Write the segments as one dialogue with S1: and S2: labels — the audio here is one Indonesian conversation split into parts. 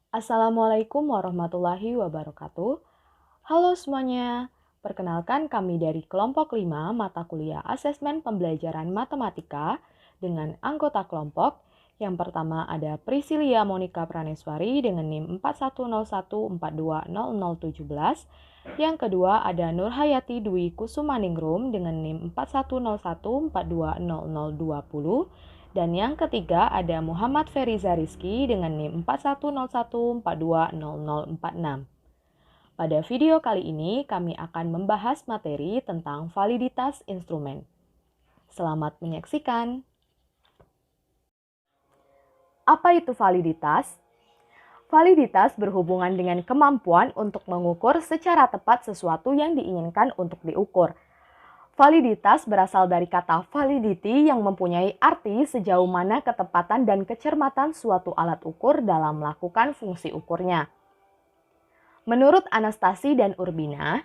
S1: Assalamualaikum warahmatullahi wabarakatuh. Halo semuanya, perkenalkan kami dari kelompok 5 mata kuliah asesmen pembelajaran matematika dengan anggota kelompok. Yang pertama ada Priscilia Monica Praneswari dengan NIM 4101420017. Yang kedua ada Nurhayati Dwi Kusumaningrum dengan NIM 4101420020. Dan yang ketiga ada Muhammad Feriza Rizky dengan NIM 4101420046. Pada video kali ini kami akan membahas materi tentang validitas instrumen. Selamat menyaksikan. Apa itu validitas? Validitas berhubungan dengan kemampuan untuk mengukur secara tepat sesuatu yang diinginkan untuk diukur. Validitas berasal dari kata validity yang mempunyai arti sejauh mana ketepatan dan kecermatan suatu alat ukur dalam melakukan fungsi ukurnya. Menurut Anastasi dan Urbina,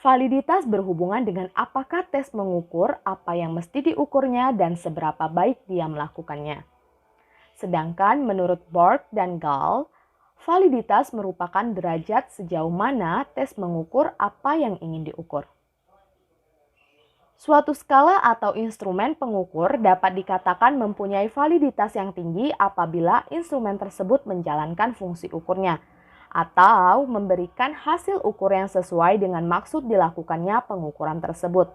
S1: validitas berhubungan dengan apakah tes mengukur apa yang mesti diukurnya dan seberapa baik dia melakukannya. Sedangkan menurut Borg dan Gall, validitas merupakan derajat sejauh mana tes mengukur apa yang ingin diukur. Suatu skala atau instrumen pengukur dapat dikatakan mempunyai validitas yang tinggi apabila instrumen tersebut menjalankan fungsi ukurnya atau memberikan hasil ukur yang sesuai dengan maksud dilakukannya pengukuran tersebut.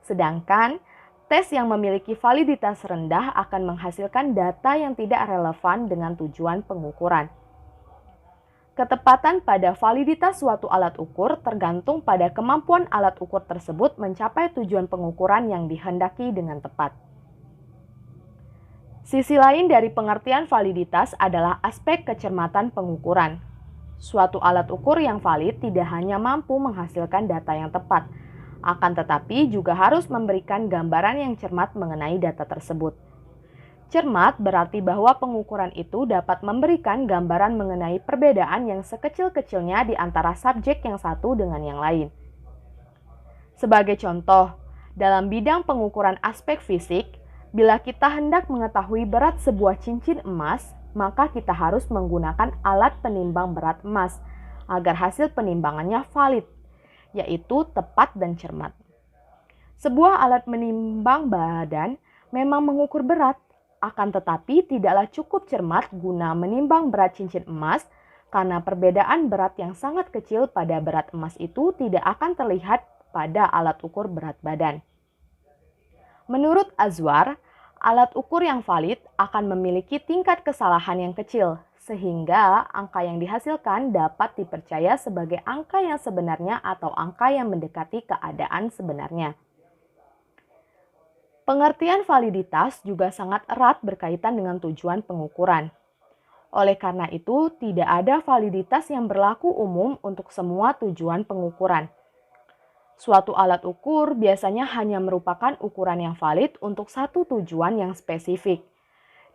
S1: Sedangkan tes yang memiliki validitas rendah akan menghasilkan data yang tidak relevan dengan tujuan pengukuran. Ketepatan pada validitas suatu alat ukur tergantung pada kemampuan alat ukur tersebut mencapai tujuan pengukuran yang dihendaki dengan tepat. Sisi lain dari pengertian validitas adalah aspek kecermatan pengukuran. Suatu alat ukur yang valid tidak hanya mampu menghasilkan data yang tepat, akan tetapi juga harus memberikan gambaran yang cermat mengenai data tersebut. Cermat berarti bahwa pengukuran itu dapat memberikan gambaran mengenai perbedaan yang sekecil-kecilnya di antara subjek yang satu dengan yang lain. Sebagai contoh, dalam bidang pengukuran aspek fisik, bila kita hendak mengetahui berat sebuah cincin emas, maka kita harus menggunakan alat penimbang berat emas agar hasil penimbangannya valid, yaitu tepat dan cermat. Sebuah alat menimbang badan memang mengukur berat, akan tetapi tidaklah cukup cermat guna menimbang berat cincin emas karena perbedaan berat yang sangat kecil pada berat emas itu tidak akan terlihat pada alat ukur berat badan. Menurut Azwar, alat ukur yang valid akan memiliki tingkat kesalahan yang kecil sehingga angka yang dihasilkan dapat dipercaya sebagai angka yang sebenarnya atau angka yang mendekati keadaan sebenarnya. Pengertian validitas juga sangat erat berkaitan dengan tujuan pengukuran. Oleh karena itu, tidak ada validitas yang berlaku umum untuk semua tujuan pengukuran. Suatu alat ukur biasanya hanya merupakan ukuran yang valid untuk satu tujuan yang spesifik.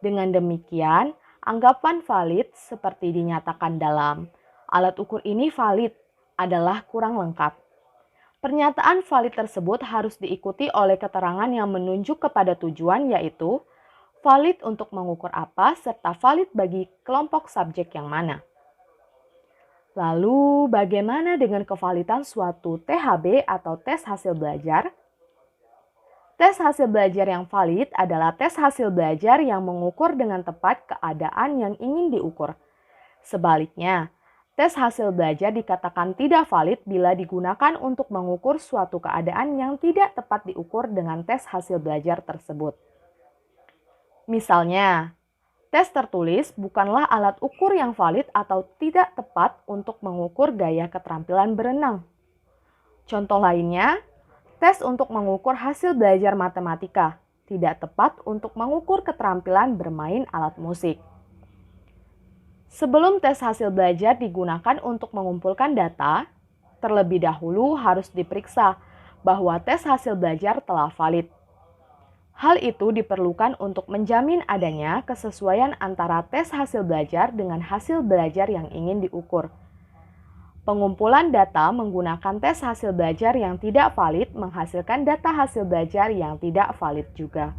S1: Dengan demikian, anggapan valid seperti dinyatakan dalam "alat ukur ini valid" adalah kurang lengkap. Pernyataan valid tersebut harus diikuti oleh keterangan yang menunjuk kepada tujuan, yaitu valid untuk mengukur apa serta valid bagi kelompok subjek yang mana. Lalu, bagaimana dengan kevalidan suatu THB atau tes hasil belajar? Tes hasil belajar yang valid adalah tes hasil belajar yang mengukur dengan tepat keadaan yang ingin diukur. Sebaliknya, tes hasil belajar dikatakan tidak valid bila digunakan untuk mengukur suatu keadaan yang tidak tepat diukur dengan tes hasil belajar tersebut. Misalnya, tes tertulis bukanlah alat ukur yang valid atau tidak tepat untuk mengukur gaya keterampilan berenang. Contoh lainnya, tes untuk mengukur hasil belajar matematika tidak tepat untuk mengukur keterampilan bermain alat musik. Sebelum tes hasil belajar digunakan untuk mengumpulkan data, terlebih dahulu harus diperiksa bahwa tes hasil belajar telah valid. Hal itu diperlukan untuk menjamin adanya kesesuaian antara tes hasil belajar dengan hasil belajar yang ingin diukur. Pengumpulan data menggunakan tes hasil belajar yang tidak valid menghasilkan data hasil belajar yang tidak valid juga.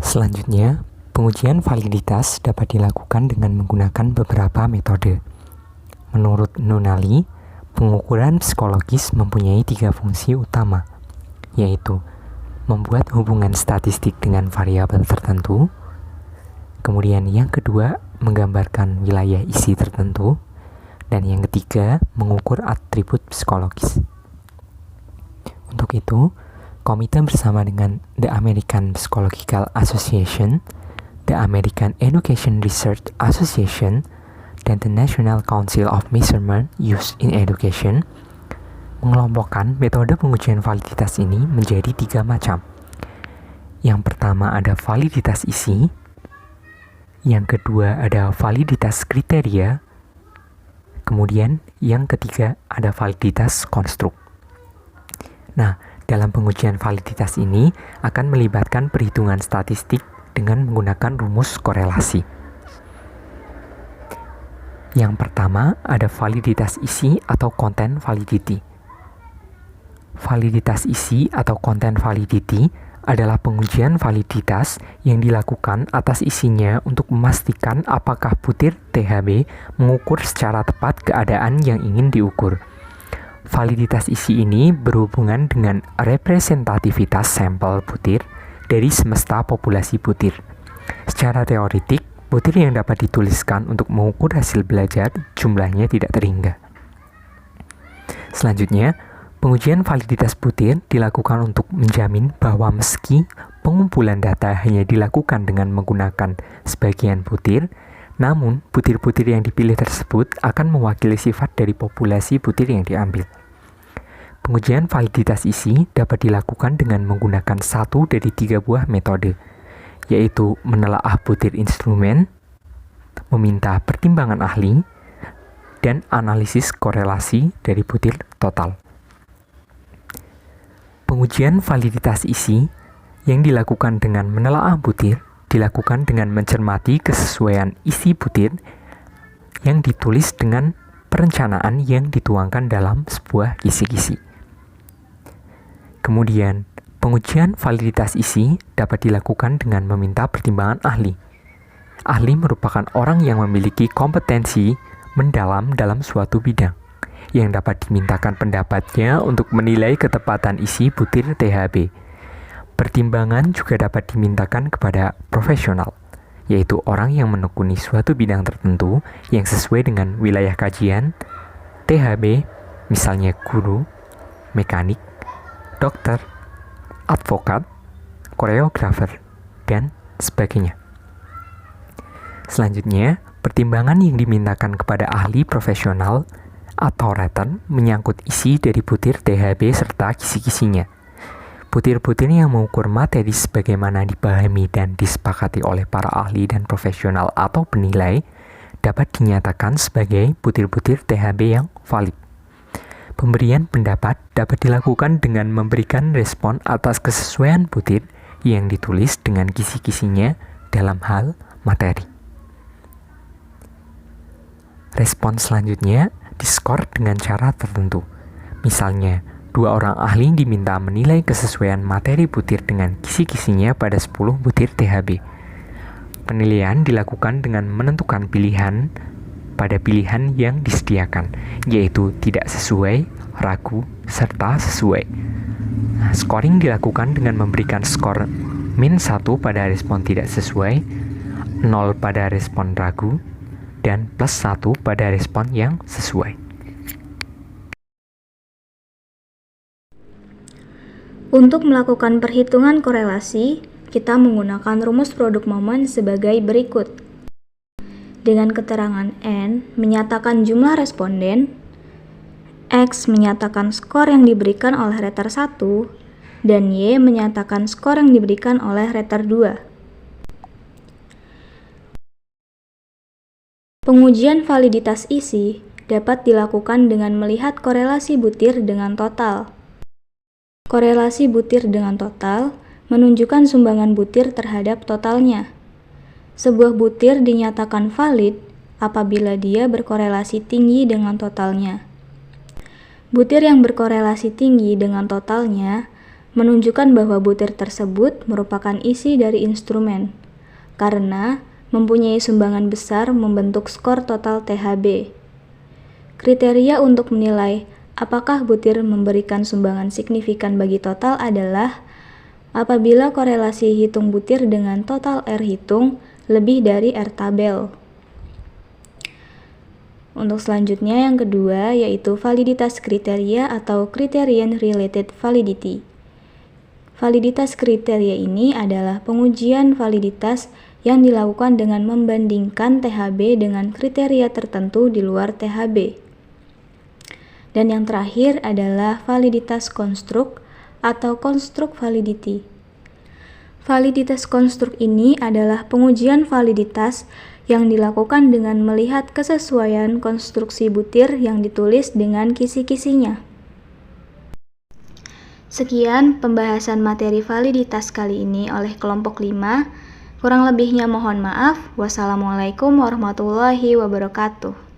S2: Selanjutnya, Pengujian validitas dapat dilakukan dengan menggunakan beberapa metode. Menurut Nunnally, pengukuran psikologis mempunyai 3 fungsi utama, yaitu membuat hubungan statistik dengan variabel tertentu, kemudian yang kedua, menggambarkan wilayah isi tertentu, dan yang ketiga, mengukur atribut psikologis. Untuk itu, komite bersama dengan The American Psychological Association, The American Education Research Association, dan The National Council of Measurement Used in Education mengelompokkan metode pengujian validitas ini menjadi 3 macam. Yang pertama ada validitas isi, yang kedua ada validitas kriteria, kemudian yang ketiga ada validitas konstruk. Nah, dalam pengujian validitas ini akan melibatkan perhitungan statistik dengan menggunakan rumus korelasi. Yang pertama ada validitas isi atau content validity. Validitas isi atau content validity adalah pengujian validitas yang dilakukan atas isinya untuk memastikan apakah butir THB mengukur secara tepat keadaan yang ingin diukur. Validitas isi ini berhubungan dengan representativitas sampel butir dari semesta populasi butir. Secara teoretik, butir yang dapat dituliskan untuk mengukur hasil belajar jumlahnya tidak terhingga. Selanjutnya, pengujian validitas butir dilakukan untuk menjamin bahwa meski pengumpulan data hanya dilakukan dengan menggunakan sebagian butir, namun butir-butir yang dipilih tersebut akan mewakili sifat dari populasi butir yang diambil. Pengujian validitas isi dapat dilakukan dengan menggunakan 1 dari 3 buah metode, yaitu menelaah butir instrumen, meminta pertimbangan ahli, dan analisis korelasi dari butir total. Pengujian validitas isi yang dilakukan dengan menelaah butir dilakukan dengan mencermati kesesuaian isi butir yang ditulis dengan perencanaan yang dituangkan dalam sebuah kisi-kisi. Kemudian, pengujian validitas isi dapat dilakukan dengan meminta pertimbangan ahli. Ahli merupakan orang yang memiliki kompetensi mendalam dalam suatu bidang, yang dapat dimintakan pendapatnya untuk menilai ketepatan isi butir THB. Pertimbangan juga dapat dimintakan kepada profesional, yaitu orang yang menekuni suatu bidang tertentu yang sesuai dengan wilayah kajian THB, misalnya guru, mekanik, dokter, advokat, koreografer, dan sebagainya. Selanjutnya, pertimbangan yang dimintakan kepada ahli profesional atau rater menyangkut isi dari butir THB serta kisi-kisinya. Butir-butir yang mengukur materi sebagaimana dipahami dan disepakati oleh para ahli dan profesional atau penilai dapat dinyatakan sebagai butir-butir THB yang valid. Pemberian pendapat dapat dilakukan dengan memberikan respon atas kesesuaian butir yang ditulis dengan kisi-kisinya dalam hal materi. Respon selanjutnya diskor dengan cara tertentu. Misalnya, 2 orang ahli diminta menilai kesesuaian materi butir dengan kisi-kisinya pada 10 butir THB. Penilaian dilakukan dengan menentukan pilihan pada pilihan yang disediakan, yaitu tidak sesuai, ragu, serta sesuai. Scoring dilakukan dengan memberikan skor -1 pada respon tidak sesuai, 0 pada respon ragu, dan +1 pada respon yang sesuai.
S3: Untuk melakukan perhitungan korelasi, kita menggunakan rumus produk momen sebagai berikut. Dengan keterangan N menyatakan jumlah responden, X menyatakan skor yang diberikan oleh rater 1, dan Y menyatakan skor yang diberikan oleh rater 2. Pengujian validitas isi dapat dilakukan dengan melihat korelasi butir dengan total. Korelasi butir dengan total menunjukkan sumbangan butir terhadap totalnya. Sebuah butir dinyatakan valid apabila dia berkorelasi tinggi dengan totalnya. Butir yang berkorelasi tinggi dengan totalnya menunjukkan bahwa butir tersebut merupakan isi dari instrumen. karena mempunyai sumbangan besar membentuk skor total THB. Kriteria untuk menilai apakah butir memberikan sumbangan signifikan bagi total adalah apabila korelasi hitung butir dengan total R hitung lebih dari R tabel. Untuk selanjutnya yang kedua yaitu validitas kriteria atau criterion related validity. Validitas kriteria ini adalah pengujian validitas yang dilakukan dengan membandingkan THB dengan kriteria tertentu di luar THB. Dan yang terakhir adalah validitas konstruk atau konstruk validity. Validitas konstruk ini adalah pengujian validitas yang dilakukan dengan melihat kesesuaian konstruksi butir yang ditulis dengan kisi-kisinya. Sekian pembahasan materi validitas kali ini oleh kelompok 5. Kurang lebihnya mohon maaf. Wassalamualaikum warahmatullahi wabarakatuh.